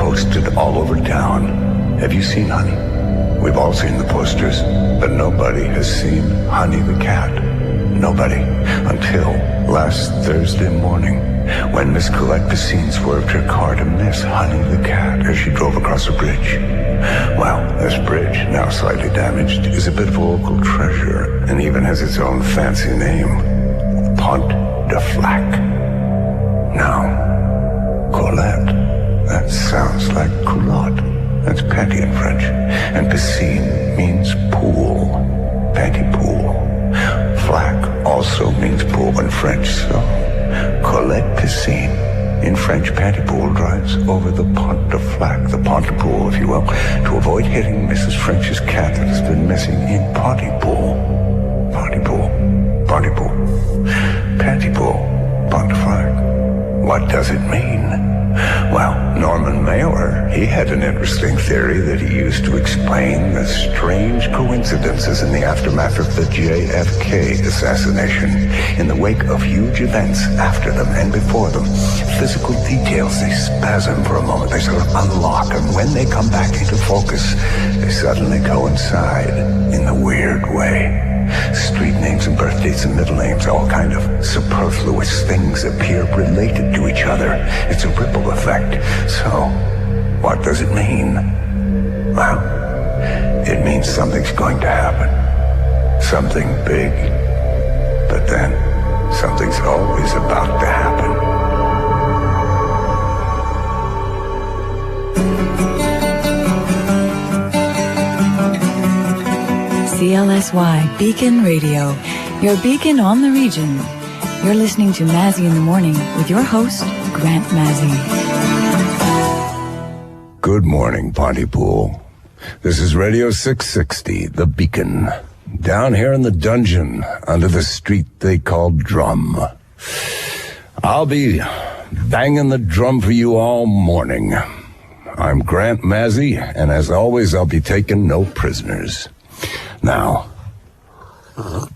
posted all over town. Have you seen Honey? We've all seen the posters, but nobody has seen Honey the cat. Nobody. Until last Thursday morning, when Miss Colette Piscine swerved her car to miss Honey the cat as she drove across a bridge. Well, this bridge, now slightly damaged, is a bit of a local treasure and even has its own fancy name. Pont de Flac. Now, Colette, that sounds like culotte. That's panty in French. And piscine means pool. Pontypool. Flac also means pool in French, so Colette Piscine in French Pontypool drives over the Pont de Flac, the Pontypool, if you will, to avoid hitting Mrs. French's cat that has been missing in Pontypool. Pontypool. Pontypool. Pontypool. Pont de Flac. What does it mean? Well, Norman Mailer, he had an interesting theory that he used to explain the strange coincidences in the aftermath of the JFK assassination. In the wake of huge events after them and before them, physical details, they spasm for a moment, they sort of unlock, and when they come back into focus, they suddenly coincide in a weird way. Street names and birth dates and middle names, all kind of superfluous things appear related to each other. It's a ripple effect. So, what does it mean? Well, it means something's going to happen. Something big. But then, something's always about to happen. CLSY Beacon Radio, your beacon on the region. You're listening to Mazzy in the Morning with your host, Grant Mazzy. Good morning, Pontypool. This is Radio 660, The Beacon. Down here in the dungeon, under the street they call Drum. I'll be banging the drum for you all morning. I'm Grant Mazzy, and as always, I'll be taking no prisoners. Now, I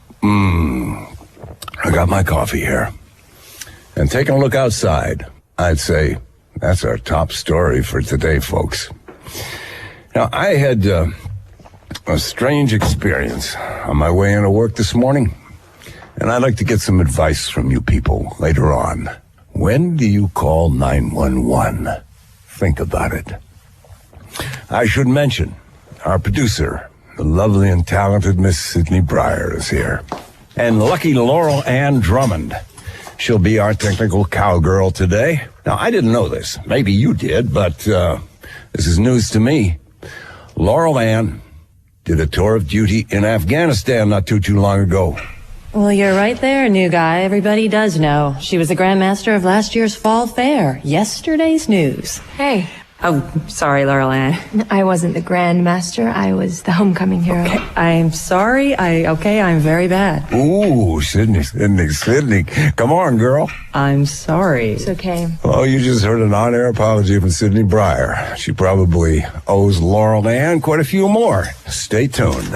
got my coffee here. And taking a look outside, I'd say that's our top story for today, folks. Now, I had a strange experience on my way into work this morning, and I'd like to get some advice from you people later on. When do you call 911? Think about it. I should mention, our producer, the lovely and talented Miss Sydney Breyer, is here. And lucky Laurel Ann Drummond. She'll be our technical cowgirl today. Now, I didn't know this. Maybe you did, but this is news to me. Laurel Ann did a tour of duty in Afghanistan not too long ago. Well, you're right there, new guy. Everybody does know. She was the Grandmaster of last year's fall fair. Yesterday's news. Hey. Oh, sorry, Laurel Ann. I wasn't the Grandmaster. I was the homecoming hero. Okay, I'm sorry. I'm very bad. Ooh, Sydney. Come on, girl. I'm sorry. It's okay. Oh, you just heard an on-air apology from Sydney Breyer. She probably owes Laurel Ann quite a few more. Stay tuned.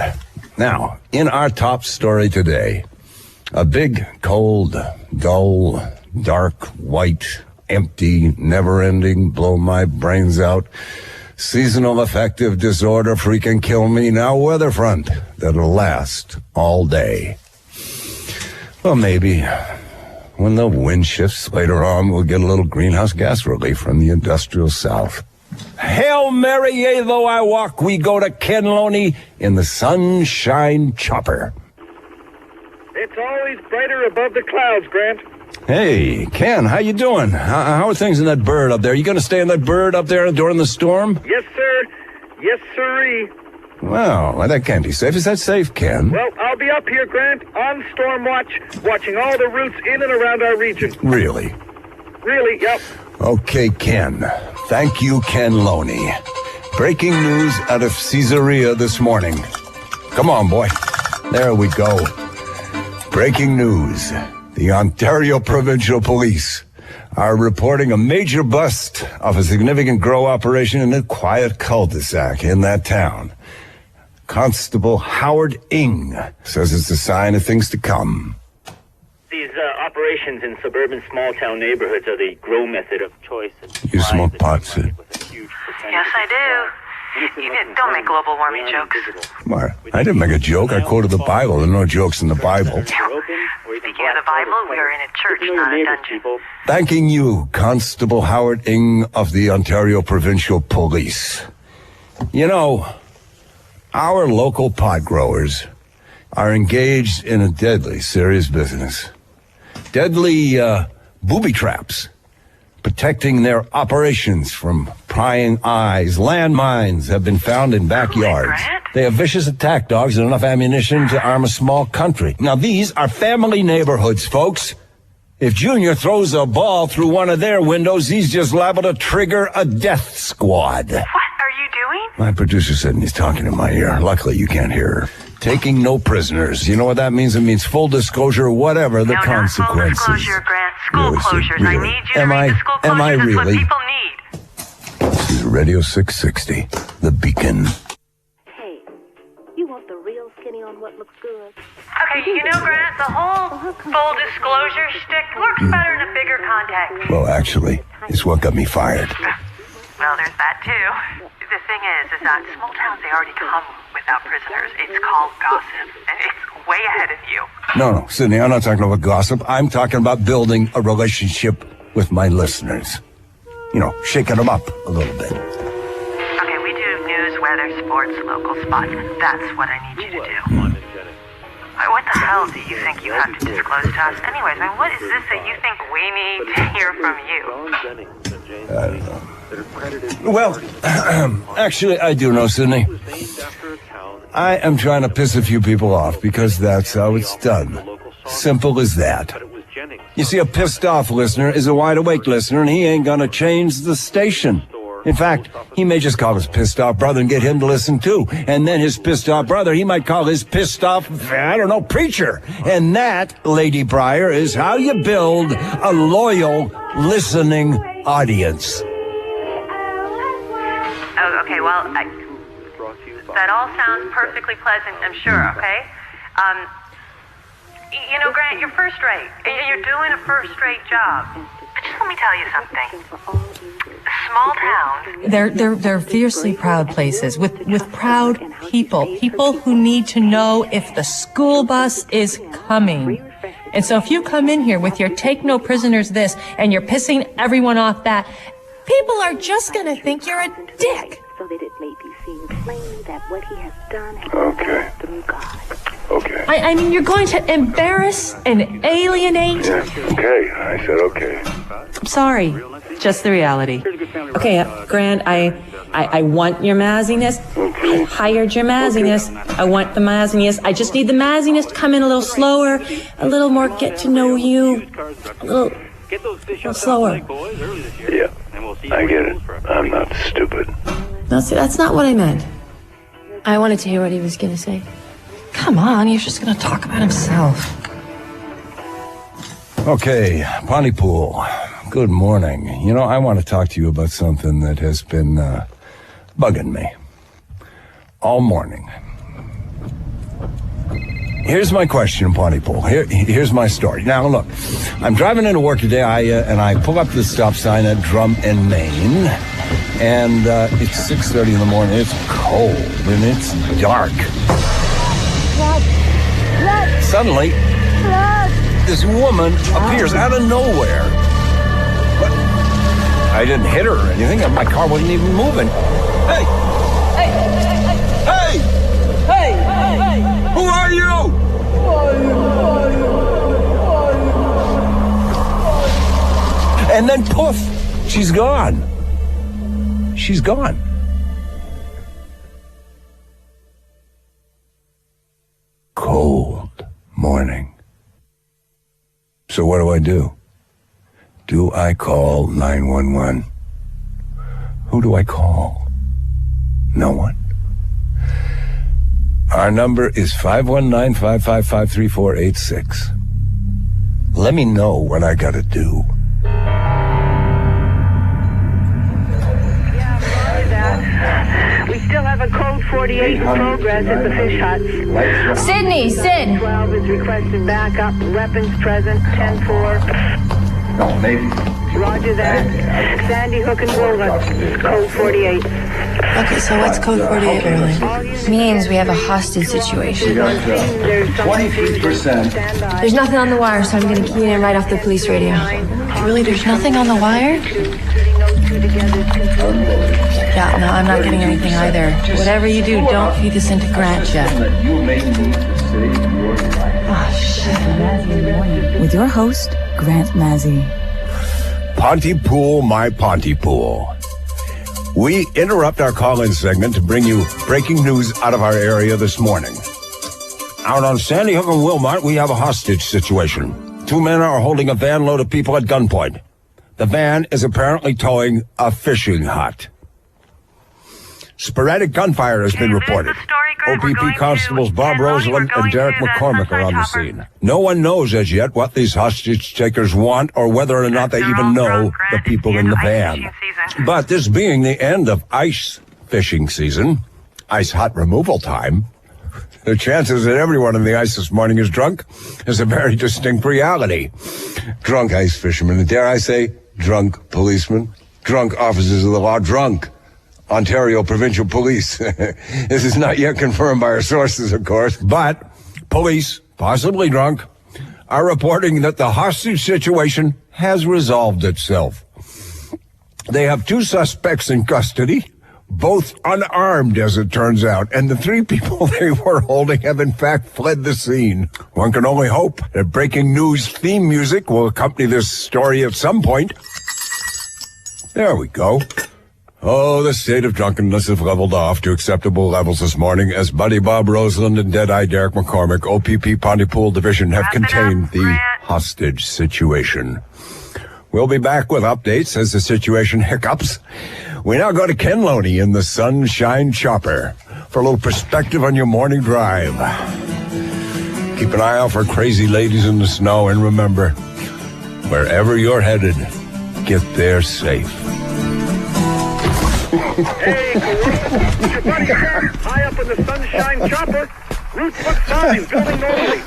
Now, in our top story today, a big, cold, dull, dark, white, empty, never-ending, blow my brains out, seasonal affective disorder freaking kill me now weather front that'll last all day. Well, maybe when the wind shifts later on, we'll get a little greenhouse gas relief from the industrial south. Hail Mary, yea, though I walk, we go to Ken Loney in the sunshine chopper. It's always brighter above the clouds, Grant. Hey, Ken, how you doing? How are things in that bird up there? You going to stay in that bird up there during the storm? Yes, sir. Yes, sirree. Well, that can't be safe. Is that safe, Ken? Well, I'll be up here, Grant, on storm watch, watching all the routes in and around our region. Really? Really, yep. Okay, Ken. Thank you, Ken Loney. Breaking news out of Caesarea this morning. Come on, boy. There we go. Breaking news. The Ontario Provincial Police are reporting a major bust of a significant grow operation in a quiet cul-de-sac in that town. Constable Howard Ing says it's a sign of things to come. These operations in suburban small-town neighborhoods are the grow method of choice. You smoke pot, Sid? I do. Don't make global warming jokes. What? I didn't make a joke. I quoted the Bible. There are no jokes in the Bible. Speaking of the Bible, we are in a church, not a dungeon. Thanking you, Constable Howard Ng of the Ontario Provincial Police. You know, our local pot growers are engaged in a deadly, serious business. Deadly booby traps, protecting their operations from prying eyes. Landmines have been found in backyards. They have vicious attack dogs and enough ammunition to arm a small country. Now, these are family neighborhoods, folks. If Junior throws a ball through one of their windows, he's just liable to trigger a death squad. What are you doing? My producer said he's talking in my ear. Luckily, you can't hear her. Taking no prisoners. You know what that means? It means full disclosure, whatever the consequences. Not full disclosure, Grant. School Really, closures. really? I need you to read the school closures. Am I That's really? what people need. This is Radio 660, The Beacon. Hey, you want the real skinny on what looks good? Okay, you know, Grant, the whole full disclosure shtick works better in a bigger context. Well, actually, it's what got me fired. Well, there's that, too. The thing is that small towns, they already come without prisoners. It's called gossip, and it's way ahead of you. No, Sydney, I'm not talking about gossip. I'm talking about building a relationship with my listeners. You know, shaking them up a little bit. Okay, we do news, weather, sports, local spots. That's what I need you to do. What the hell do you think you have to disclose to us? Anyways, I mean, what is this that you think we need to hear from you? I don't know. Well, actually, I do know, Sydney. I am trying to piss a few people off because that's how it's done. Simple as that. You see, a pissed off listener is a wide awake listener, and he ain't gonna change the station. In fact, he may just call his pissed off brother and get him to listen too. And then his pissed off brother, he might call his pissed off, I don't know, preacher. And that, Lady Breyer, is how you build a loyal listening audience. Oh, okay, well, that all sounds perfectly pleasant, I'm sure, okay? You know, Grant, you're first rate. You're doing a first-rate job. But just let me tell you something. Small towns. They're fiercely proud places with proud people who need to know if the school bus is coming. And so if you come in here with your take no prisoners this and you're pissing everyone off that, people are just going to think you're a dick. So that it may be seen plainly that what he has done has Okay. been through God. Okay. I mean, you're going to embarrass and alienate. Yeah, okay. I said okay. I'm sorry. Just the reality. Okay, Grant, I want your mazziness. I hired your mazziness. I want the mazziness. I just need the mazziness to come in a little slower, a little more get to know you, a little slower. Yeah, I get it. I'm not stupid. No, see, that's not what I meant. I wanted to hear what he was going to say. Come on, he's just going to talk about himself. Okay, Pontypool. Good morning. You know, I want to talk to you about something that has been bugging me all morning. Here's my question, Pontypool. Here's my story. Now, look, I'm driving into work today, and I pull up to the stop sign at Drum and Main, and it's 6:30 in the morning. It's cold, and it's dark. Suddenly, this woman appears out of nowhere. But I didn't hit her or anything. My car wasn't even moving. Hey! Hey! Who are you? And then poof, she's gone. She's gone. Cold morning. So what do? Do I call 911? Who do I call? No one. Our number is 519-555-3486. Let me know what I gotta do. We still have a code 48 in progress at the fish huts. Sydney, Sid. 12 is requested backup. Weapons present. 10-4. No, maybe. Roger that. Sandy Hook and Walnut. Code 48. Okay, so what's code 48, really? Means we have a hostage situation. There's 23%. There's nothing on the wire, so I'm going to key it in right off the police radio. Really, there's nothing on the wire? Yeah, no, I'm not getting anything either. Whatever you do, don't feed this into Grant yet. Oh, shit. With your host, Grant Mazzy. Pontypool, my Pontypool. We interrupt our call-in segment to bring you breaking news out of our area this morning. Out on Sandy Hook and Wilmot, we have a hostage situation. 2 men are holding a van load of people at gunpoint. The van is apparently towing a fishing hut. Sporadic gunfire has been reported. OPP constables Bob Roseland and Derek McCormick are on the scene. No one knows as yet what these hostage takers want or whether or not they even know the people in the van. But this being the end of ice fishing season, ice hut removal time, the chances that everyone in the ice this morning is drunk is a very distinct reality. Drunk ice fishermen, and dare I say, drunk policemen, drunk officers of the law, drunk Ontario Provincial Police. This is not yet confirmed by our sources, of course, but police, possibly drunk, are reporting that the hostage situation has resolved itself. They have 2 suspects in custody, both unarmed, as it turns out, and the 3 people they were holding have in fact fled the scene. One can only hope that breaking news theme music will accompany this story at some point. There we go. Oh, the state of drunkenness has leveled off to acceptable levels this morning as Buddy Bob Roseland and Deadeye Derek McCormick, OPP Pontypool Division, have contained the hostage situation. We'll be back with updates as the situation hiccups. We now go to Ken Loney in the Sunshine Chopper for a little perspective on your morning drive. Keep an eye out for crazy ladies in the snow, and remember, wherever you're headed, get there safe. Hey, it's your buddy Ken, high up in the Sunshine Chopper. Routes look fine, building normally.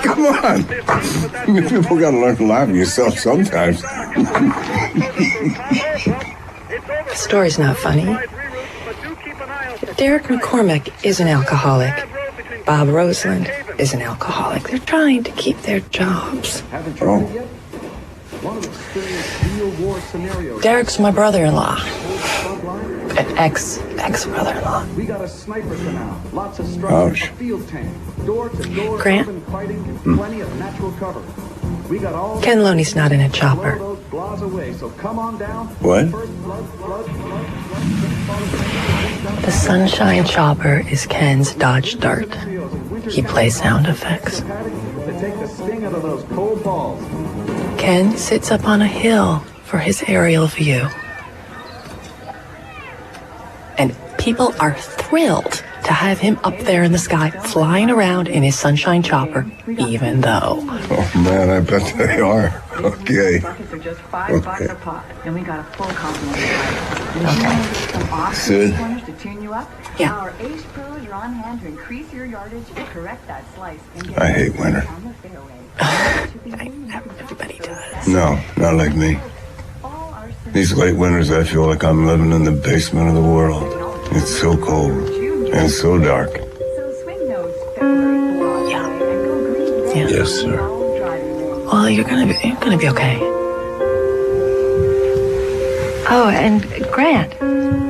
Come on. People gotta learn to laugh at yourself sometimes. The story's not funny. Derek McCormick is an alcoholic. Bob Roseland is an alcoholic. They're trying to keep their jobs. Oh. Derek's my brother-in-law. An ex-brother-in-law. We got a sniper for now. Lots of structure, Ouch. a field tank, door-to-door Grant? urban fighting, plenty of natural cover. We got all Ken Loney's not in a chopper. blow those blahs away, so come on down. What? First blood. The Sunshine Chopper is Ken's Dodge Dart. He plays sound effects. To take the sting out of those cold balls. Ken sits up on a hill for his aerial view. And people are thrilled to have him up there in the sky, flying around in his Sunshine Chopper, even though. Oh, man, I bet they are. Okay. Buckets are just $5 a pop, and we got a full complement of fighters. Okay. Some awesome Sid. corners to tune you up. Yeah. Our ace pros are on hand to increase your yardage and correct that slice. And get I hate winter. on the fairway. Everybody does. No, not like me. These late winters, I feel like I'm living in the basement of the world. It's so cold and so dark. So swing those February blondes Yeah. and go green. Yeah. Yes, sir. Well, you're gonna be okay. Oh, and Grant,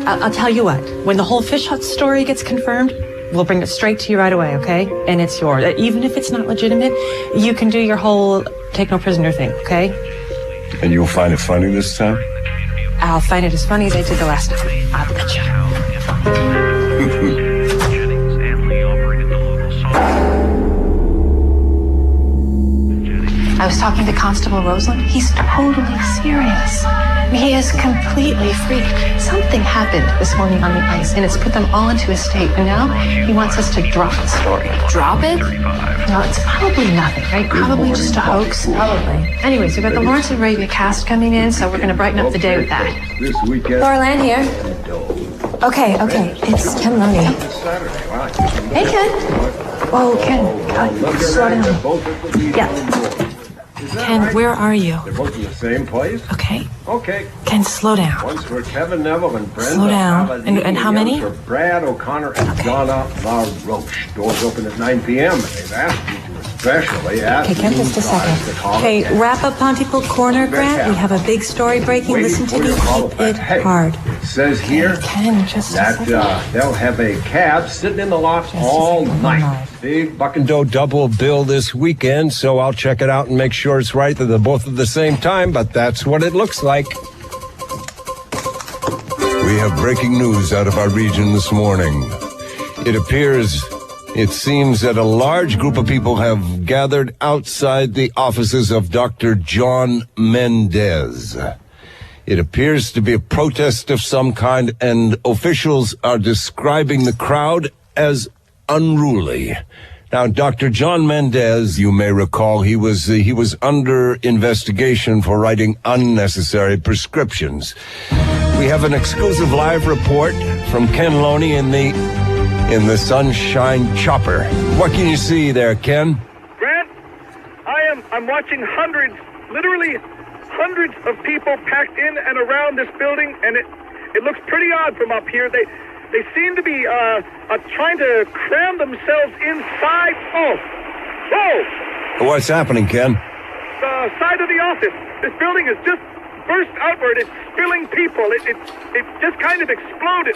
I'll tell you what. When the whole fish hut story gets confirmed, we'll bring it straight to you right away, okay? And it's yours. Even if it's not legitimate, you can do your whole take no prisoner thing, okay? And you'll find it funny this time? I'll find it as funny as I did the last time. I'll bet you. I was talking to Constable Roseland. He's totally serious. He is completely freaked. Something happened this morning on the ice, and it's put them all into a state. And now he wants us to drop the story. Drop it? No, it's probably nothing, right? Probably just a hoax. Probably. Anyways, we've got the Lawrence of Arabia cast coming in, so we're going to brighten up the day with that. Laura Land here. Okay. It's Ken Loney. Hey, Ken. Whoa, Ken. Slow down. Yeah. Ken, where are you? They're both in the same place? Okay. Okay. Ken, slow down. Once were Kevin Neville and Brenda. Slow down. And how many? For Brad O'Connor and Donna LaRoche. Doors open at 9 p.m. They've asked me to especially ask Okay, Ken, just a second. Okay, wrap up Pontypool Corner, Grant. We have a big story breaking. Listen to me. Keep it hard. It says here that they'll have a cab sitting in the lot all night. Big Buck and Doe double bill this weekend, so I'll check it out and make sure it's right that they're both at the same time, but that's what it looks like. We have breaking news out of our region this morning. It seems that a large group of people have gathered outside the offices of Dr. John Mendez. It appears to be a protest of some kind, and officials are describing the crowd as unruly. Now, Dr. John Mendez, you may recall, he was under investigation for writing unnecessary prescriptions. We have an exclusive live report from Ken Loney in the Sunshine Chopper. What can you see there, Ken? Grant, I'm watching literally hundreds of people packed in and around this building, and it looks pretty odd from up here. They seem to be trying to cram themselves inside. Whoa! What's happening, Ken? The side of the office. This building has just burst outward. It's spilling people. It just kind of exploded.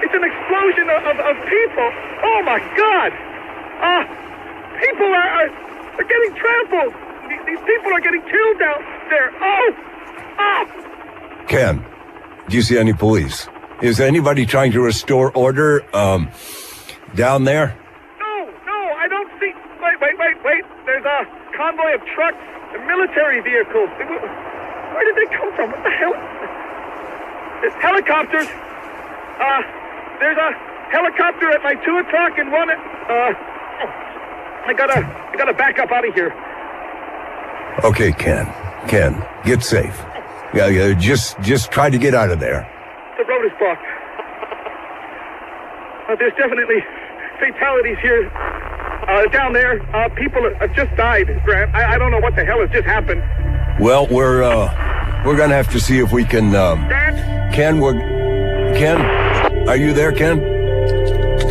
It's an explosion of people. Oh my God! People are getting trampled. These people are getting killed out there. Ken, do you see any police? Is anybody trying to restore order down there? No, I don't see. Wait. There's a convoy of trucks and military vehicles. Where did they come from? What the hell? There's helicopters. There's a helicopter at my 2 o'clock and one at, I gotta back up out of here. Okay, Ken, get safe. Yeah, just try to get out of there. The road is blocked. There's definitely fatalities here. Down there, people have just died, Grant. I don't know what the hell has just happened. Well, we're gonna have to see if we can, Ken, are you there, Ken?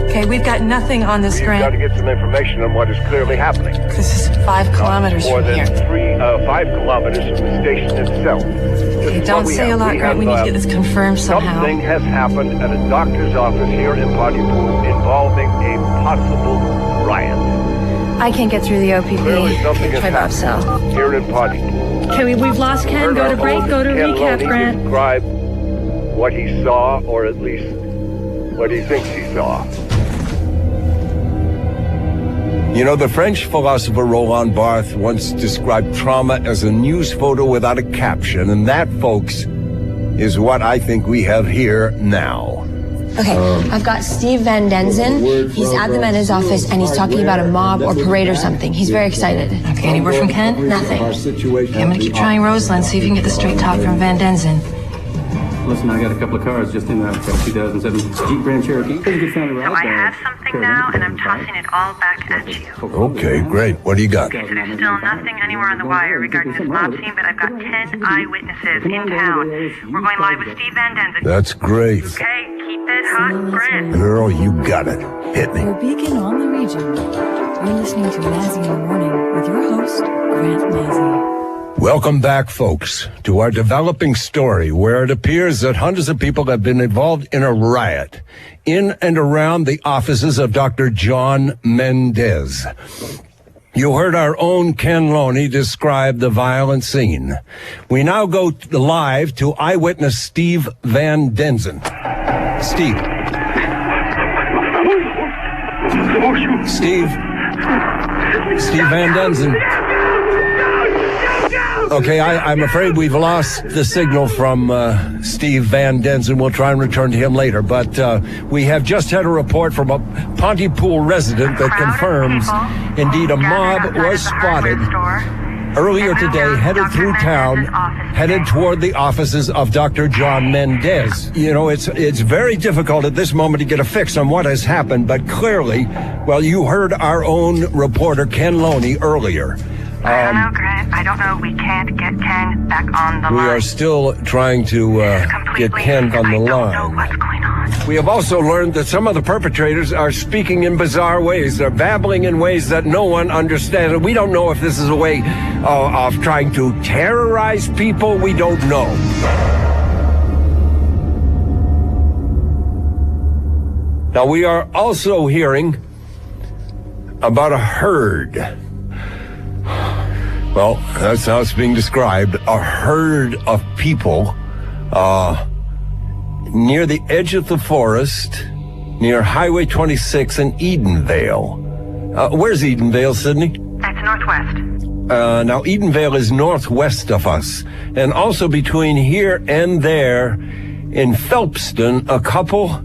Okay, we've got nothing on this, Grant. We've got to get some information on what is clearly happening. This is 5 kilometers more from than here. 5 kilometers from the station itself. Okay, don't say a lot, Grant. We need to get this confirmed somehow. Something has happened at a doctor's office here in Pontypool involving a possible riot. I can't get through the OPP. Clearly something has Try Bob Cell. happened here in Pontypool. Okay, we've lost Ken. Go to break. Go to recap, Grant. Describe what he saw, or at least what he thinks he saw. You know, the French philosopher Roland Barthes once described trauma as a news photo without a caption, and that, folks, is what I think we have here now. Okay, I've got Steve Van Denzen. He's at the Mendez office, and he's talking about a mob or parade or something. He's very excited. Okay, any word from Ken? Nothing. Okay, I'm gonna keep trying Rosalind, see if you can get the straight talk from Van Denzen. Listen, I got a couple of cars just in that 2007 Jeep Grand Cherokee. So I have something now, and I'm tossing it all back at you. Okay, great. What do you got? Okay, so there's still nothing anywhere on the wire regarding this mob scene, but I've got 10 eyewitnesses in town. We're going live with Steve Van Denzen. That's great. Okay, keep it hot, Grant. Girl, you got it. Hit me. Your beacon on the region. You're listening to Mazzy in the Morning with your host, Grant Mazzy. Welcome back, folks, to our developing story where it appears that hundreds of people have been involved in a riot in and around the offices of Dr. John Mendez. You heard our own Ken Loney describe the violent scene. We now go live to eyewitness Steve Van Denzen. Steve. Steve Van Denzen. Okay, I'm afraid we've lost the signal from Steve Van Denzen. We'll try and return to him later. But we have just had a report from a Pontypool resident that confirms, indeed, a mob was spotted earlier today, headed through town, headed toward the offices of Dr. John Mendez. You know, it's very difficult at this moment to get a fix on what has happened, but clearly, well, you heard our own reporter, Ken Loney, earlier. I don't know, Grant. I don't know. We can't get Ken back on the line. We are still trying to get Ken on the line. I don't know what's going on. We have also learned that some of the perpetrators are speaking in bizarre ways. They're babbling in ways that no one understands. We don't know if this is a way of trying to terrorize people. We don't know. Now, we are also hearing about a herd. Well, that's how it's being described. A herd of people near the edge of the forest, near Highway 26 in Edenvale. Where's Edenvale, Sydney? That's northwest. Now, Edenvale is northwest of us. And also between here and there in Phelpston, a couple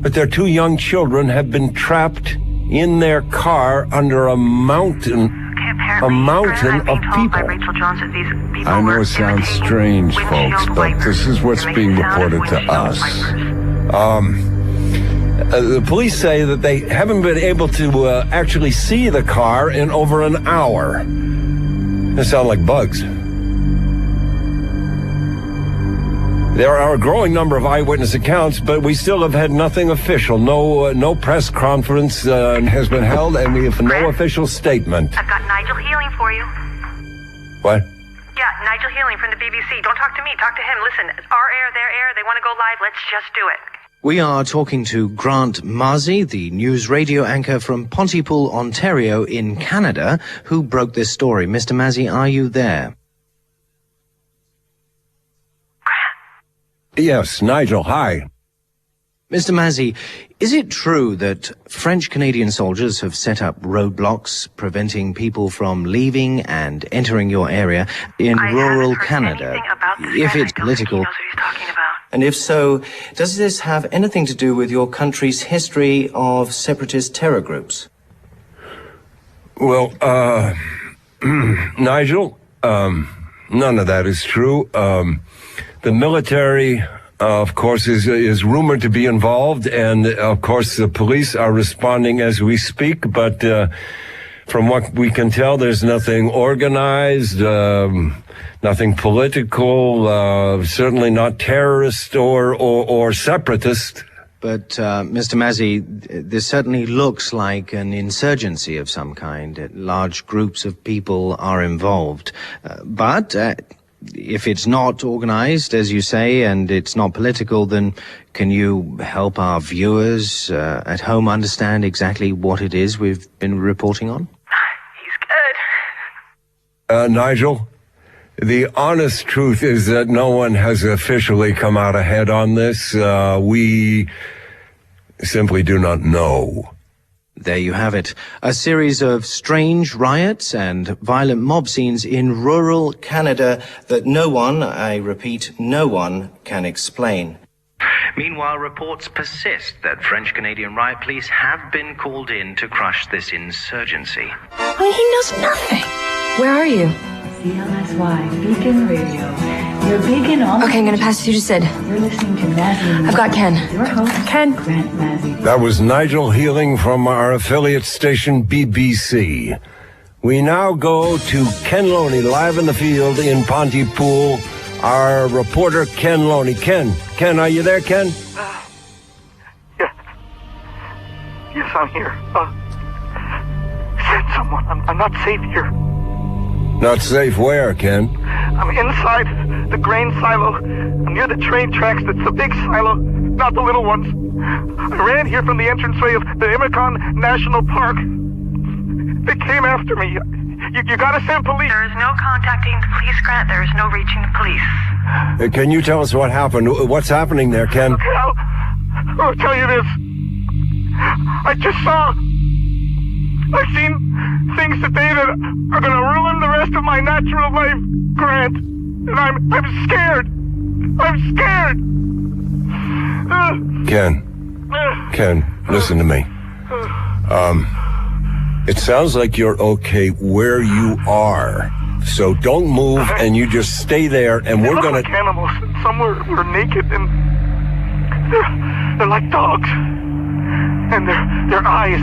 with their 2 young children have been trapped in their car under a mountain. A mountain of people. I know it sounds strange, folks, but this is what's being reported to us. The police say that they haven't been able to actually see the car in over an hour. They sound like bugs. There are a growing number of eyewitness accounts, but we still have had nothing official. No press conference has been held, and we have no official statement. I've got Nigel Healing for you. What? Yeah, Nigel Healing from the BBC. Don't talk to me. Talk to him. Listen, our air, their air. They want to go live. Let's just do it. We are talking to Grant Mazzi, the news radio anchor from Pontypool, Ontario in Canada, who broke this story. Mr. Mazzi, are you there? Yes, Nigel, hi. Mr. Mazzi, is it true that French-Canadian soldiers have set up roadblocks preventing people from leaving and entering your area in rural Canada? If it's political, and if so, does this have anything to do with your country's history of separatist terror groups? Well, Nigel, none of that is true. The military, of course, is rumored to be involved, and of course the police are responding as we speak, but from what we can tell, there's nothing organized, nothing political, certainly not terrorist or separatist. But, Mr. Mazzi, this certainly looks like an insurgency of some kind. Large groups of people are involved. But if it's not organized, as you say, and it's not political, then can you help our viewers at home understand exactly what it is we've been reporting on? He's good. Nigel, the honest truth is that no one has officially come out ahead on this. We simply do not know. There you have it. A series of strange riots and violent mob scenes in rural Canada that no one, I repeat, no one can explain. Meanwhile, reports persist that French-Canadian riot police have been called in to crush this insurgency. Oh, he knows nothing. Where are you? CLSY, Beacon Radio. You're Beacon on. Okay, I'm gonna pass it through to Sid. You're listening to Mazzy. I've got Ken. Your host, Ken. Grant Mazzy. That was Nigel Healing from our affiliate station, BBC. We now go to Ken Loney, live in the field in Pontypool. Our reporter, Ken Loney. Ken, are you there, Ken? Yes, I'm here. Send someone. I'm not safe here. Not safe where, Ken? I'm inside the grain silo. I'm near the train tracks. That's the big silo, not the little ones. I ran here from the entranceway of the Imicon National Park. They came after me. You gotta send police. There is no contacting the police, Grant. There is no reaching the police. Can you tell us what happened? What's happening there, Ken? Okay, I'll tell you this. I've seen things today that are gonna ruin the rest of my natural life, Grant. And I'm scared. I'm scared. Ken, listen to me. It sounds like you're okay where you are. So don't move, and you just stay there, and we're gonna... Like animals. Some were naked, and they're like dogs. And their eyes,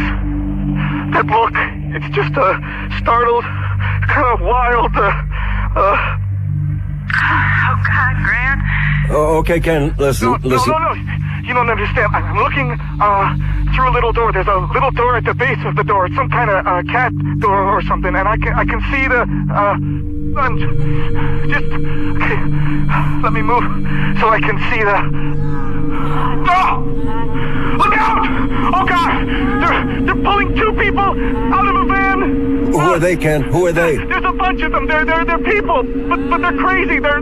that look, it's just a startled, kind of wild. Oh, God, Grant. Oh, okay, Ken, listen. No. You don't understand. I'm looking through a little door. There's a little door at the base of the door. It's some kind of cat door or something, and I can see the. Okay, let me move so I can see the. No! Look out! Oh God! They're pulling two people out of a van. Who are they, Ken? Who are they? There's a bunch of them. They're people, but they're crazy. They're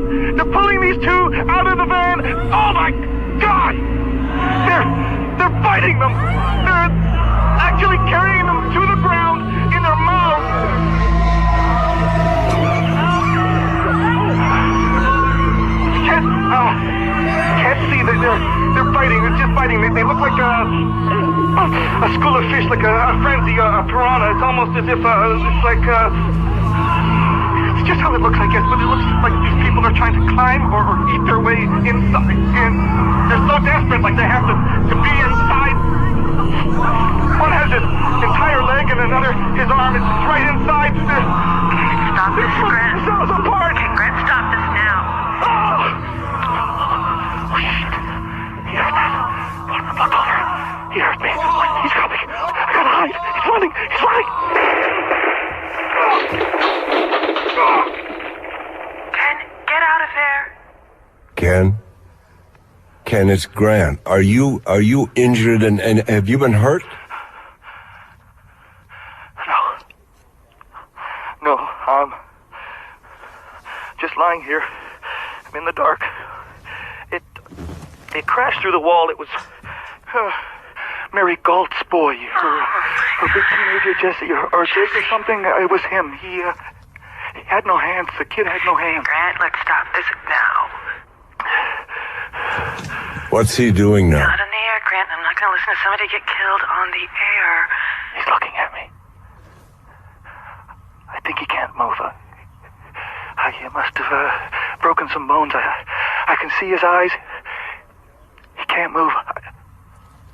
pulling these two out of the van. Oh my God! They're fighting them. They're actually carrying them to the ground in their mouths. Can't see that they're fighting. They're just fighting. They look like a school of fish, like a frenzy, a piranha. It's almost as if it's like it's just how it looks, I guess. But it looks like these people are trying to climb or eat their way inside, and they're so desperate, like they have to be inside. One has his entire leg, and another his arm is right inside. Stop this, Grant. Themselves apart. Okay, Grant, stop this now. He heard that. Look over. He heard me. He's coming. I gotta hide. He's running. He's running. Ken, get out of there. Ken, it's Grant. Are you injured and have you been hurt? No, I'm just lying here. I'm in the dark. It crashed through the wall. It was Mary Galt's boy, her big teenager Jesse, or Jake or something. It was him. He had no hands. The kid had no hands. Grant, let's stop this now. What's he doing now? Not in the air, Grant. I'm not going to listen to somebody get killed on the air. He's looking at me. I think he can't move. He must have broken some bones. I can see his eyes. He can't move.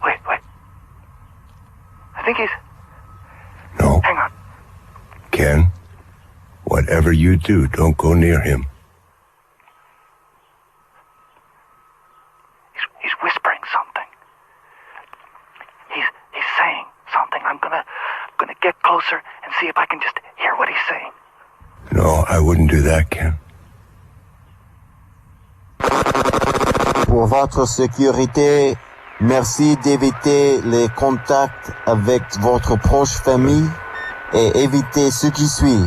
Wait. I think he's... No. Hang on. Ken, whatever you do, don't go near him. He's whispering something. He's saying something. I'm gonna get closer and see if I can just hear what he's saying. No, I wouldn't do that, Ken. Pour votre sécurité, merci d'éviter les contacts avec votre proche famille et évitez ce qui suit.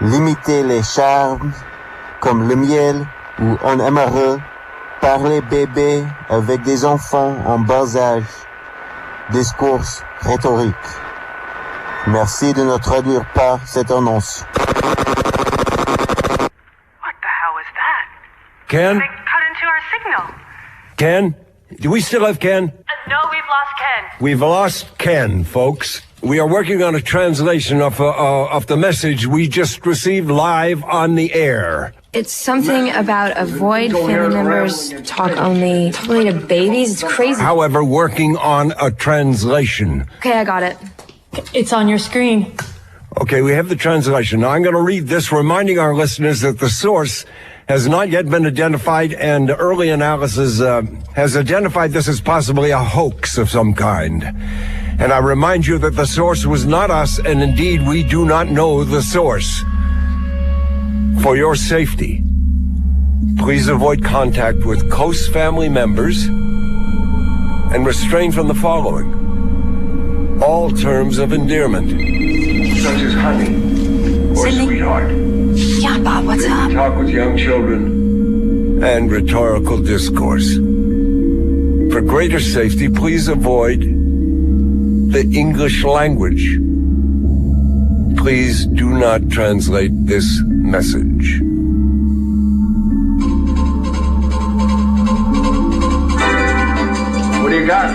Limitez les charmes comme le miel ou un amoureux. Parlez bébé avec des enfants en bas âge. Discours rhétorique. Merci de ne traduire pas cette annonce. What the hell was that? Ken? They cut into our signal. Ken? Do we still have Ken? No, we've lost Ken. We've lost Ken, folks. We are working on a translation of the message we just received live on the air. It's something about avoid family members, talk only to babies. It's crazy. However, working on a translation. Okay, I got it. It's on your screen. Okay, we have the translation. Now I'm going to read this, reminding our listeners that the source has not yet been identified, and early analysis has identified this as possibly a hoax of some kind. And I remind you that the source was not us, and indeed we do not know the source. For your safety, please avoid contact with close family members and refrain from the following. All terms of endearment, such as honey or sweetheart. Yeah, Bob, what's up? Talk with young children and rhetorical discourse. For greater safety, please avoid the English language. Please do not translate this message. What do you got?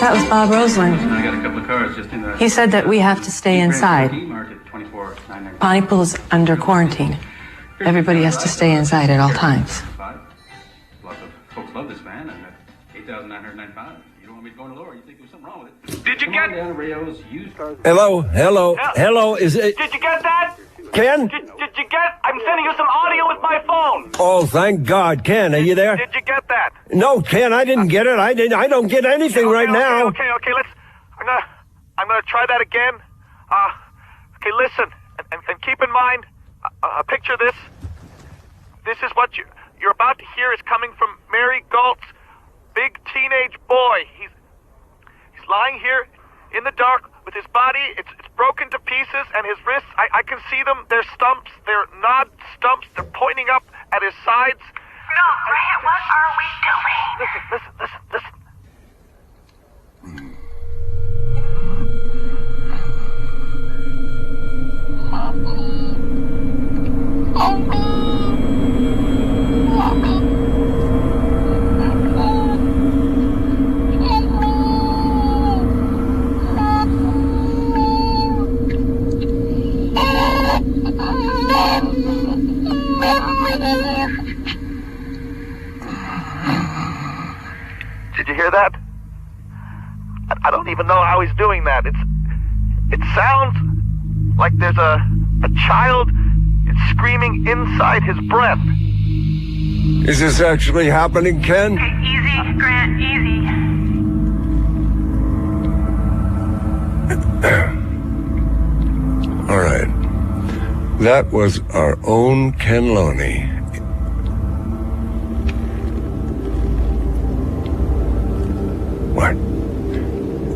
That was Bob Roseland. I got a couple of cars just in the... He said that we have to stay inside. Pontypool is under quarantine. Everybody has to stay inside at all times. Lots of folks love this van, and 8,995. You don't want Did you get... Hello, is it... Did you get that? Ken? Did you get... I'm sending you some audio with my phone. Oh, thank God. Ken, are you there? Did you get that? No, Ken, I didn't get it. I don't get anything right now. Okay, I'm gonna try that again. Okay, listen, and keep in mind, picture this. This is what you're about to hear is coming from Mary Galt's big teenage boy. He's lying here in the dark with his body. It's broken to pieces, and his wrists, I can see them. They're stumps. They're not stumps. They're pointing up at his sides. No, Grant, what are we doing? Listen. Did you hear that? I don't even know how he's doing that. It sounds like there's a child is screaming inside his breath. Is this actually happening, Ken? Okay, easy, Grant, easy. All right. That was our own Ken Loney. What?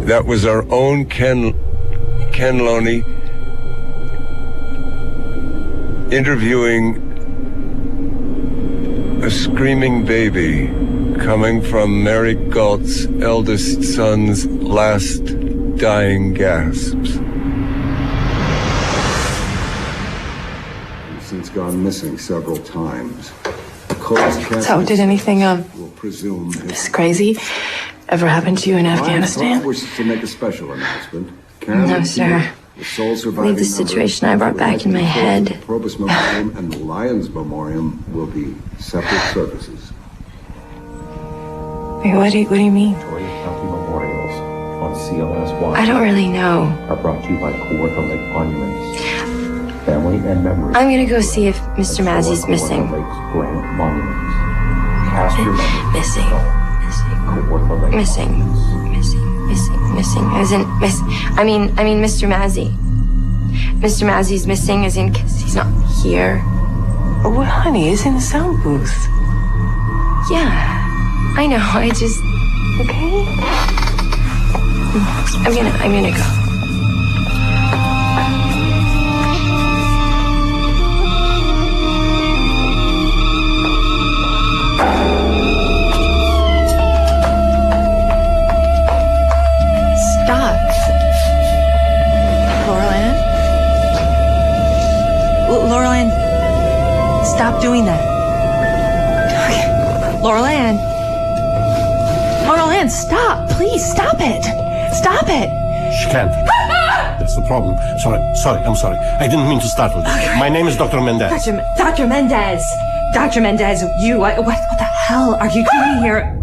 That was our own Ken Loney interviewing a screaming baby coming from Mary Galt's eldest son's last dying gasps. He's since gone missing several times. So, did anything, this crazy ever happen to you in Afghanistan? I wish to make a special announcement. No, sir. Leave the situation I brought back in my head. The Probus Memoriam and the Lions Memoriam will be separate services. Wait, what do you mean? County memorials on CLS1 I don't really know. are brought to you by Kawartha Lake Monuments. Family and memories. I'm gonna go see if Mr. Massey's missing. Lake's Granite Monuments. Cast your memories. Missing. Kawartha Lake. Missing. As in, I mean, Mr. Massey. Mr. Massey's missing, as in, 'cause he's not here. Oh, well, honey, he's in the sound booth. Yeah, I know. I just. Okay. I'm gonna go. Laurel-Ann, stop doing that. Okay. Laurel-Ann, stop. Please, stop it. Stop it. She can't. That's the problem. Sorry, I'm sorry. I didn't mean to startle you. Okay. My name is Dr. Mendez. Dr. Mendez. Dr. Mendez, you, what the hell are you doing here?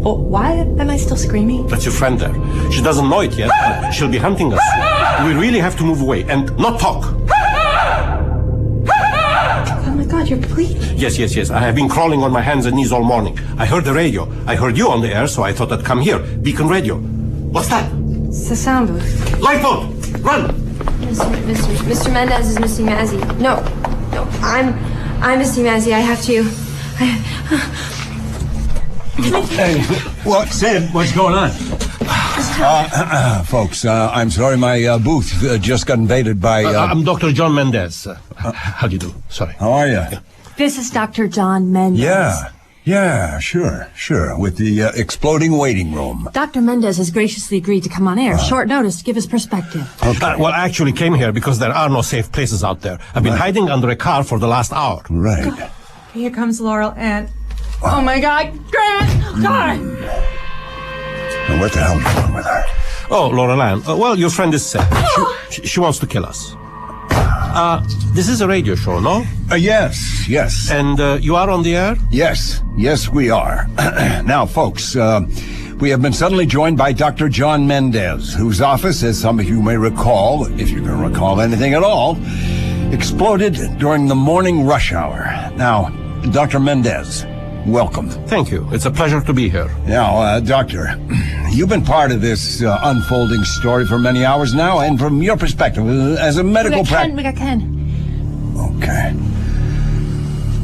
Why am I still screaming? That's your friend there. She doesn't know it yet, but she'll be hunting us soon. We really have to move away and not talk. Oh my God, you're bleeding. Yes. I have been crawling on my hands and knees all morning. I heard the radio. I heard you on the air, so I thought I'd come here. Beacon Radio. What's that? It's the sound booth. Lifeboat! Run! Mr. Mendez is missing Mazzy. No, I'm missing Mazzy. I have to. Hey, what, Sid? What's going on? Folks, I'm sorry, my booth just got invaded by. I'm Dr. John Mendez. How do you do? Sorry. How are you? This is Dr. John Mendez. Yeah, sure. With the exploding waiting room. Dr. Mendez has graciously agreed to come on air. Short notice to give his perspective. Okay. Well, I actually came here because there are no safe places out there. I've been hiding under a car for the last hour. Right. Here comes Laurel-Ann. Oh my God, Grant! God! Now, what the hell is wrong with her? Oh, Laurel-Ann. Well, your friend is sick. She wants to kill us. This is a radio show, no? Yes. And you are on the air? Yes, we are. Now, folks, we have been suddenly joined by Dr. John Mendez, whose office, as some of you may recall, if you can recall anything at all, exploded during the morning rush hour. Now, Dr. Mendez, welcome. Thank you. It's a pleasure to be here. Now, Doctor, you've been part of this unfolding story for many hours now, and from your perspective, as a medical practitioner... We got Ken. Okay.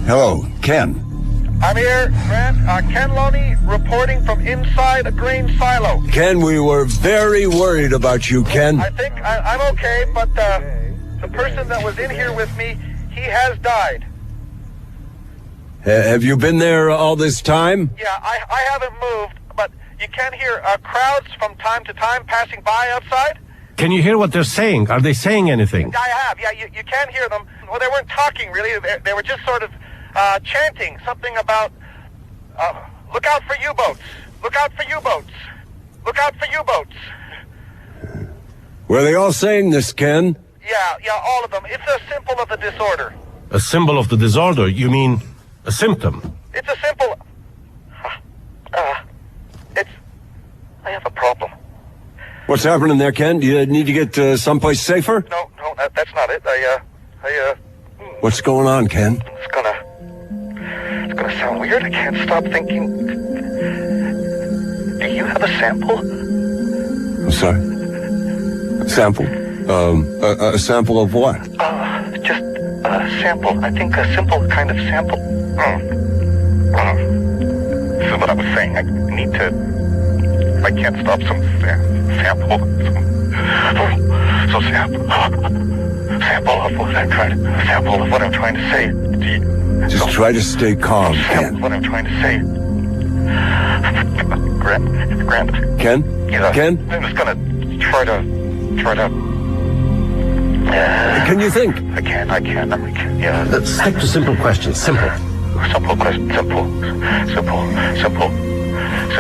Hello, Ken. I'm here, Grant. Ken Loney reporting from inside a grain silo. Ken, we were very worried about you, Ken. I think I'm okay, but the person that was in here with me, he has died. Have you been there all this time? Yeah, I haven't moved, but you can hear crowds from time to time passing by outside. Can you hear what they're saying? Are they saying anything? I have, yeah, you can hear them. Well, they weren't talking, really. They were just sort of chanting something about, look out for U-boats, look out for U-boats, look out for U-boats. Were they all saying this, Ken? Yeah, all of them. It's a symbol of the disorder. A symbol of the disorder? You mean a symptom? It's a symbol... I have a problem. What's happening there, Ken? Do you need to get someplace safer? No, that's not it. What's going on, Ken? It's gonna sound weird. I can't stop thinking. Do you have a sample? I'm sorry? Sample? A sample of what? Just a sample. I think a simple kind of sample. This is what I was saying. I need to... I can't stop some sample. So sample of what I'm trying to... Sample of what I'm trying to say. Just try to stay calm, Ken. What I'm trying to say. Grant. Ken? Yeah. Ken? I'm just gonna try to... Can you think? I can. Yeah. Let's stick to simple questions. Simple. Simple question. Simple.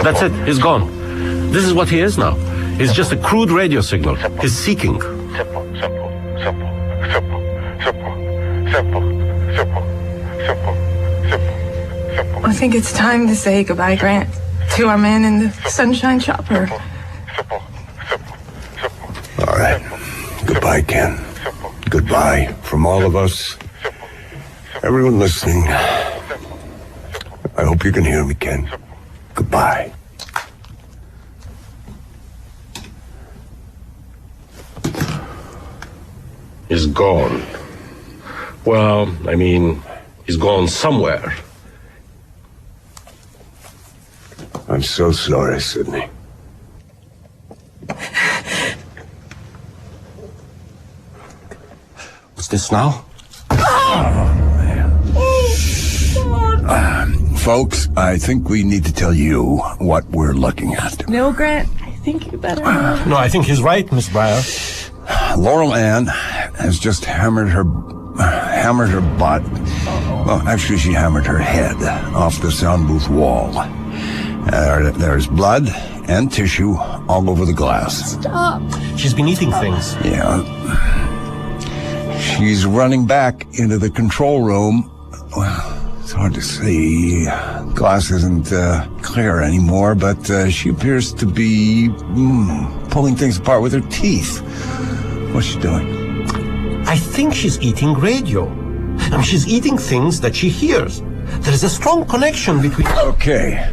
That's it. He's gone. This is what he is now. He's just a crude radio signal. He's seeking. Simple. I think it's time to say goodbye, Grant, to our man in the sunshine chopper. All right. Goodbye, Ken. Goodbye from all of us. Everyone listening. I hope you can hear me, Ken. Goodbye. He's gone. Well, I mean, he's gone somewhere. I'm so sorry, Sydney. What's this now? Folks, I think we need to tell you what we're looking at. No, Grant, I think you better... No, I think he's right, Miss Breyer. Laurel Ann has just hammered her butt. Well, actually, she hammered her head off the sound booth wall. There's blood and tissue all over the glass. Stop. She's been eating things. Yeah. She's running back into the control room. Well, it's hard to see. Glass isn't clear anymore, but she appears to be pulling things apart with her teeth. What's she doing? I think she's eating radio. I mean, she's eating things that she hears. There is a strong connection between... Okay.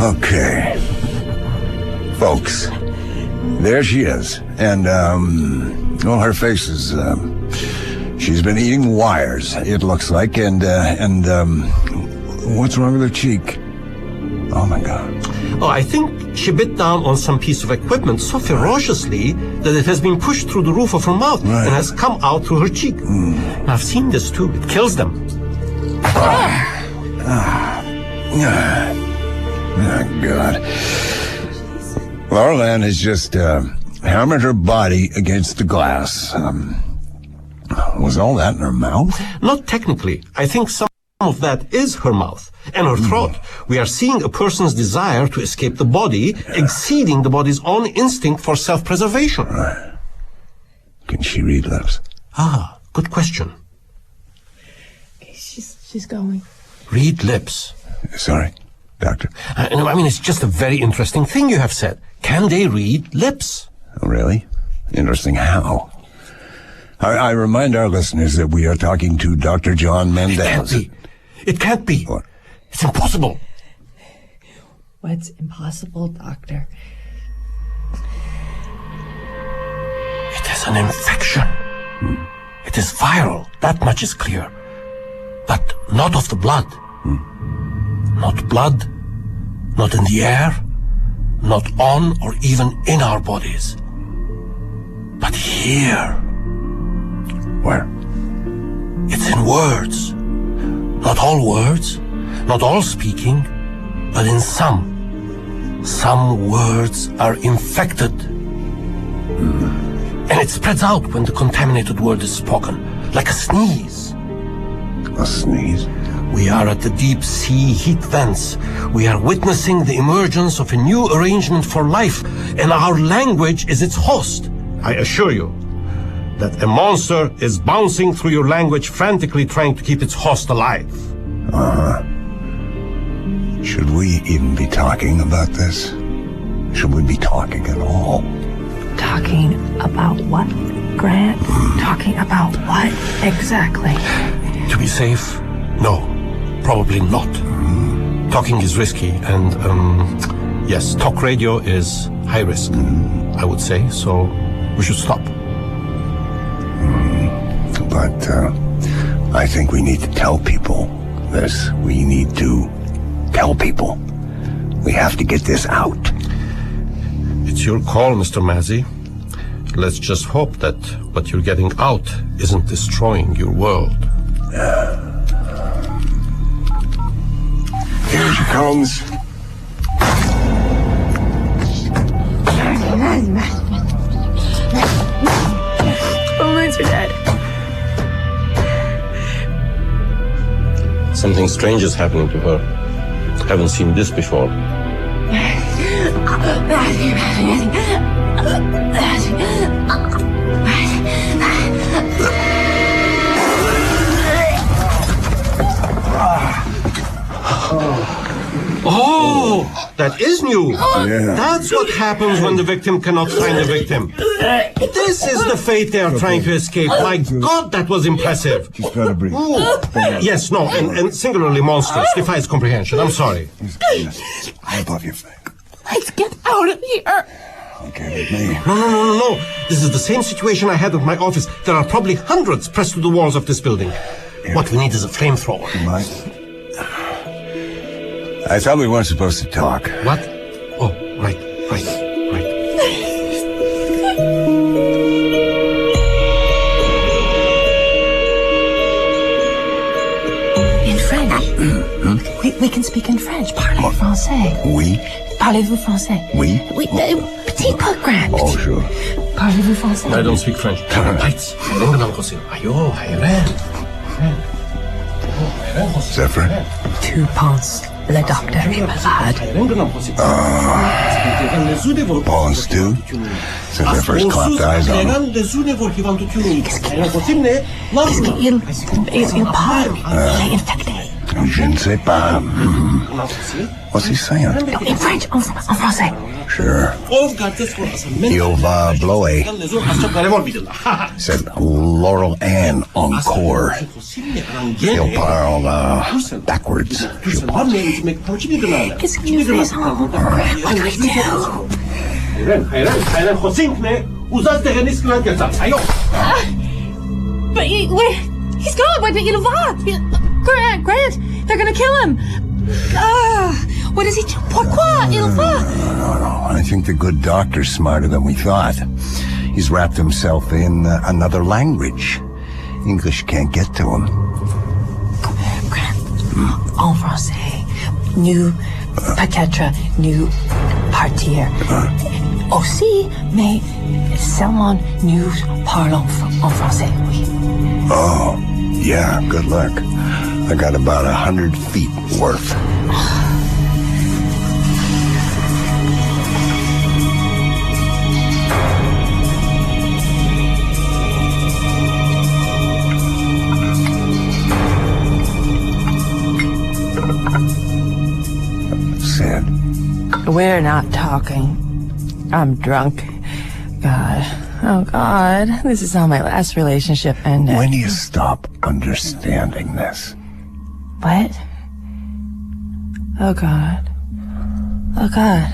Okay. Folks, there she is. And, well, her face is, she's been eating wires, it looks like, and what's wrong with her cheek? Oh, my God. Oh, I think she bit down on some piece of equipment so ferociously that it has been pushed through the roof of her mouth and has come out through her cheek. I've seen this too. It kills them. Oh, God. Laurel Ann has just hammered her body against the glass. Was all that in her mouth? Not technically. I think some... of that is her mouth and her throat. We are seeing a person's desire to escape the body exceeding the body's own instinct for self-preservation. Right. Can she read lips? Ah, good question. Okay, she's going. Read lips. Sorry, doctor. I mean, it's just a very interesting thing you have said. Can they read lips? Oh, really? Interesting. How? I remind our listeners that we are talking to Dr. John Mendez. It can't be. What? It's impossible. What's impossible, doctor? It is an infection. It is viral. That much is clear. But not of the blood. Not blood, not in the air, not on or even in our bodies. But here. Where? It's in words. Not all words, not all speaking, but in some. Some words are infected. And it spreads out when the contaminated word is spoken, like a sneeze. A sneeze? We are at the deep sea heat vents. We are witnessing the emergence of a new arrangement for life, and our language is its host. I assure you that a monster is bouncing through your language, frantically trying to keep its host alive. Should we even be talking about this? Should we be talking at all? Talking about what, Grant? Talking about what exactly? To be safe? No, probably not. Talking is risky, and yes, talk radio is high risk, I would say, so we should stop. But I think we need to tell people this. We need to tell people. We have to get this out. It's your call, Mr. Mazzy. Let's just hope that what you're getting out isn't destroying your world. Here she comes. Oh, mine's your dad. Something strange is happening to her. Haven't seen this before. Oh, that is new. Yeah. That's what happens when the victim cannot find the victim. This is the fate they are trying to escape. My God, that was impressive. She's got to breathe. Yes, no, and singularly monstrous. Defies comprehension. I'm sorry. How above you think? Let's get out of here. Okay, with me. No. This is the same situation I had at my office. There are probably hundreds pressed to the walls of this building. What we need is a flamethrower. I thought we weren't supposed to talk. What? Oh, right. In French. We can speak in French. Parlez français. Oui. Parlez-vous français? Oui. Oui. Petit peu, Grant. Oh, sure. Parlez-vous français? I don't speak French. Lights. Zephyr? Tu penses le docteur est malade? Pause too? Since I first clapped eyes on him. Qu'est-ce qu'il parle? Il est infecté. Je ne sais pas. What's he saying? In French, en français. Sure. Il va blower. Said Laurel Ann encore. He'll parle backwards. Qu'est-ce que tu fais sans What do we do? But he's gone. But il va. Grant, they're gonna kill him. What does he do? Pourquoi? Il va. No. I think the good doctor's smarter than we thought. He's wrapped himself in another language. English can't get to him. Grant, en français, nous, peut-être, nous partir. Aussi, mais seulement nous parlons en français, oui. Oh, yeah, good luck. I got about 100 feet worth. Sid. We're not talking. I'm drunk. God. Oh, God. This is how my last relationship ended. When do you stop understanding this? What? Oh, God. Oh, God.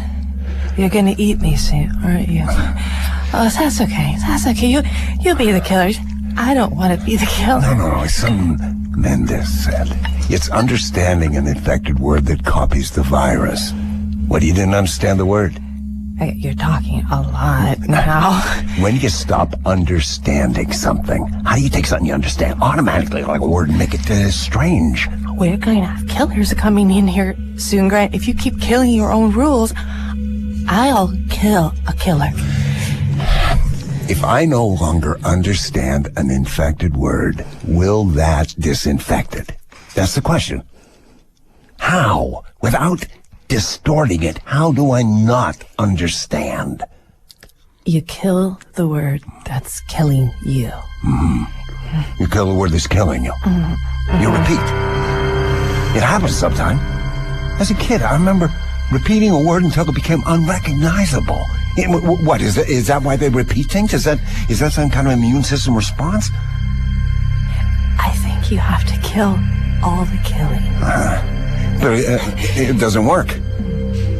You're gonna eat me soon, aren't you? Oh, that's okay. That's okay. You'll be the killer. I don't want to be the killer. No. It's something Mendez said. It's understanding an infected word that copies the virus. What, you didn't understand the word? You're talking a lot now. When you stop understanding something, how do you take something you understand automatically like a word and make it strange? We're going to have killers coming in here soon, Grant. If you keep killing your own rules, I'll kill a killer. If I no longer understand an infected word, will that disinfect it? That's the question. How? Without distorting it, how do I not understand? You kill the word that's killing you. Mm-hmm. You kill the word that's killing you. Mm-hmm. You repeat. It happens sometime. As a kid, I remember repeating a word until it became unrecognizable. What, is that why they repeat things? Is that some kind of immune system response? I think you have to kill all the killing. But it doesn't work.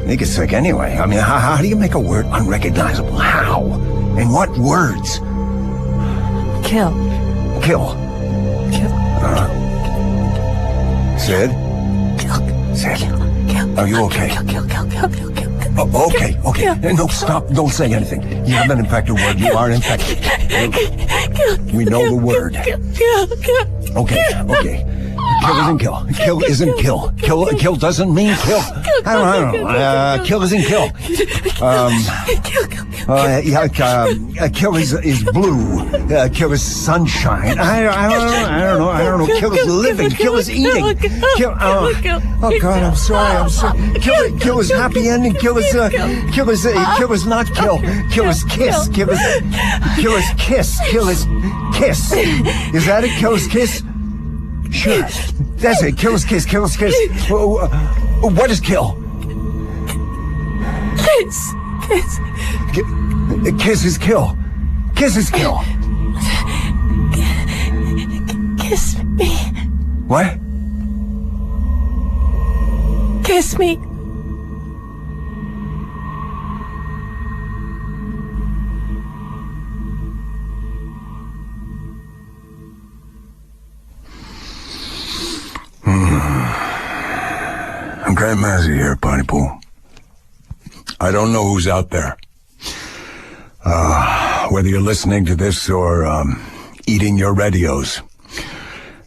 You get sick anyway. I mean, how do you make a word unrecognizable? How? In what words? Kill. Kill. Sid? Sid? Are you okay? Kill. Oh, okay. No, stop. Don't say anything. You have an infected word. You are infected. We know the word. Okay. Kill isn't kill. Kill isn't kill. Kill doesn't mean kill. I don't know. Kill isn't kill. Kill is blue. Kill is sunshine. I don't know. Kill is living. Kill is eating. Kill. Oh God, I'm sorry. Kill is happy ending. Kill is not kill. Kill is kiss. Kill is kiss. Kill is kiss. Is that it? Kill is kiss. Sure. That's it. Kill is kiss. Kill is kiss. What is kill? Kiss. Kiss is kill. Kiss is kill. Kiss me. What? Kiss me. I'm Grant Mazzy here, Pontypool. I don't know who's out there. Whether you're listening to this or eating your radios.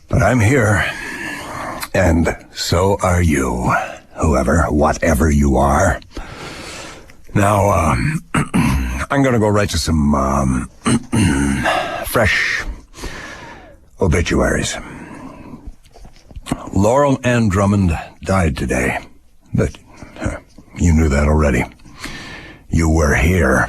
But I'm here, and so are you, whatever you are. Now, I'm going to go right to some fresh obituaries. Laurel Ann Drummond died today, but you knew that already. You were here.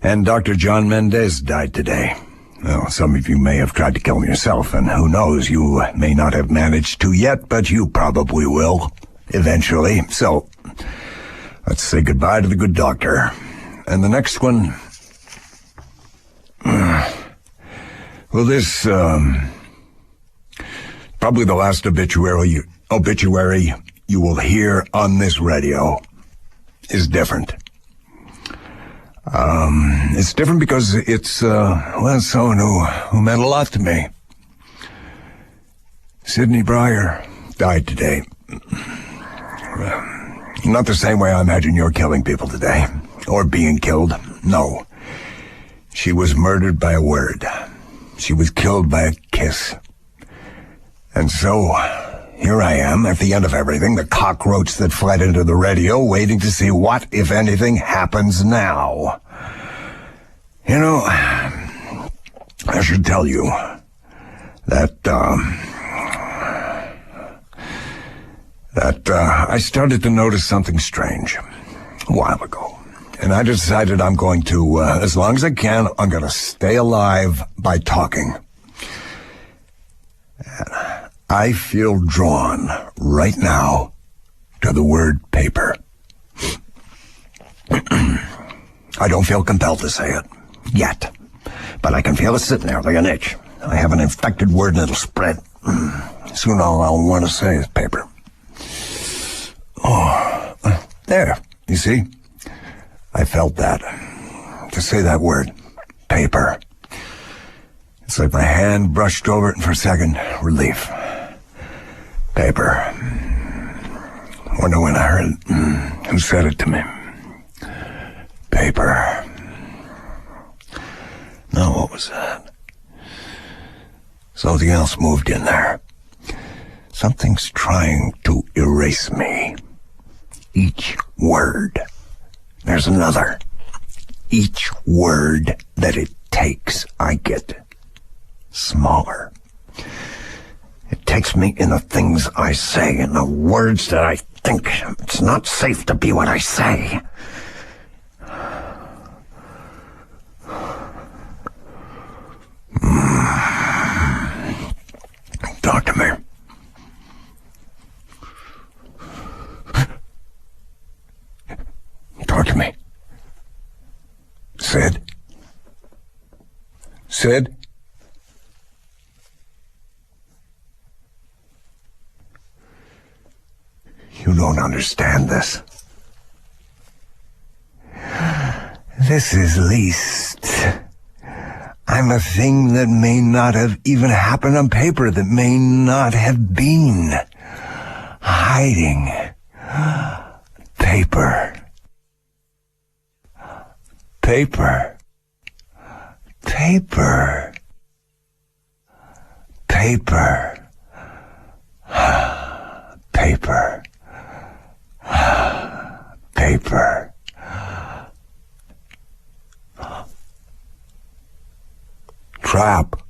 And Dr. John Mendez died today. Well, some of you may have tried to kill him yourself, and who knows, you may not have managed to yet, but you probably will, eventually. So, let's say goodbye to the good doctor. And the next one... well, this, probably the last obituary you will hear on this radio is different. It's different because it's someone who meant a lot to me. Sidney Breyer died today. Not the same way I imagine you're killing people today, or being killed. No. She was murdered by a word. She was killed by a kiss. And so, here I am, at the end of everything, the cockroach that fled into the radio, waiting to see what, if anything, happens now. You know, I should tell you that, that I started to notice something strange a while ago. And I decided I'm going to, as long as I can, I'm going to stay alive by talking. And I feel drawn right now to the word paper. I don't feel compelled to say it yet, but I can feel it sitting there like an itch. I have an infected word and it'll spread. Soon all I'll want to say is paper. Oh, there, you see? I felt that. To say that word, paper. It's like my hand brushed over it and for a second, relief. Paper. Wonder when I heard it, who said it to me. Paper. Now what was that? Something else moved in there. Something's trying to erase me. Each word. There's another. Each word that it takes, I get smaller. It takes me in the things I say, in the words that I think. It's not safe to be what I say. Talk to me. Talk to me. Sid? Sid? You don't understand this. This is least. I'm a thing that may not have even happened on paper, that may not have been. Hiding. Paper. Paper. Paper. Paper. Paper. Paper. Trap.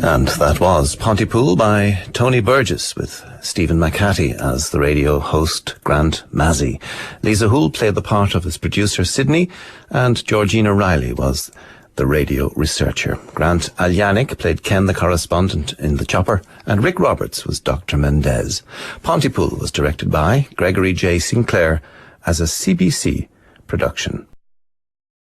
And that was Pontypool by Tony Burgess with Stephen McHattie as the radio host Grant Massey. Lisa Houle played the part of his producer Sydney, and Georgina Riley was the radio researcher. Grant Aljanic played Ken the correspondent in The Chopper, and Rick Roberts was Dr. Mendez. Pontypool was directed by Gregory J. Sinclair as a CBC production.